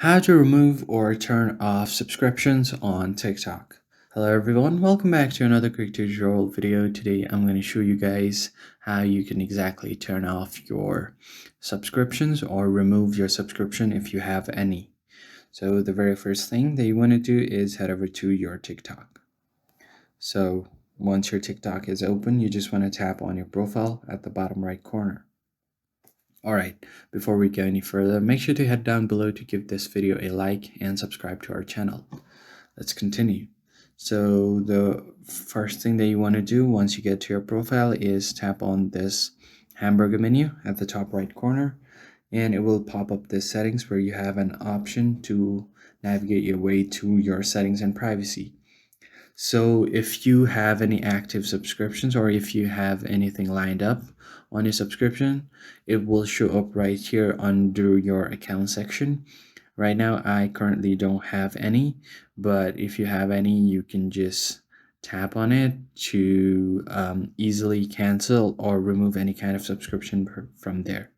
How to remove or turn off subscriptions on TikTok. Hello everyone, welcome back to another quick tutorial video. Today I'm going to show you guys how you can exactly turn off your subscriptions or remove your subscription if you have any. So the very first thing that you want to do is head over to your TikTok. So once your TikTok is open, you just want to tap on your profile at the bottom right corner. Alright, before we go any further, make sure to head down below to give this video a like and subscribe to our channel. Let's continue. So the first thing that you want to do once you get to your profile is tap on this hamburger menu at the top right corner, and it will pop up the settings where you have an option to navigate your way to your settings and privacy. So if you have any active subscriptions or if you have anything lined up on your subscription, it will show up right here under your account section. Right now, I currently don't have any, but if you have any, you can just tap on it to easily cancel or remove any kind of subscription from there.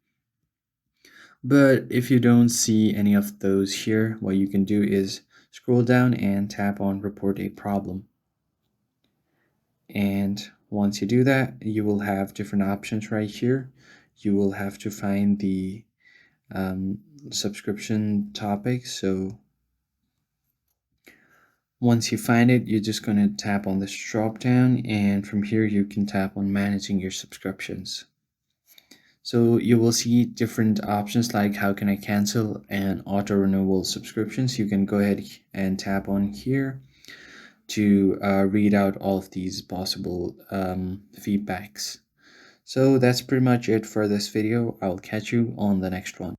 But if you don't see any of those here, what you can do is scroll down and tap on report a problem. And once you do that, you will have different options right here. You will have to find the subscription topic. So once you find it, you're just going to tap on this drop down, and from here you can tap on managing your subscriptions. So you will see different options like how can I cancel and auto renewal subscriptions. You can go ahead and tap on here to read out all of these possible feedbacks. So that's pretty much it for this video. I'll catch you on the next one.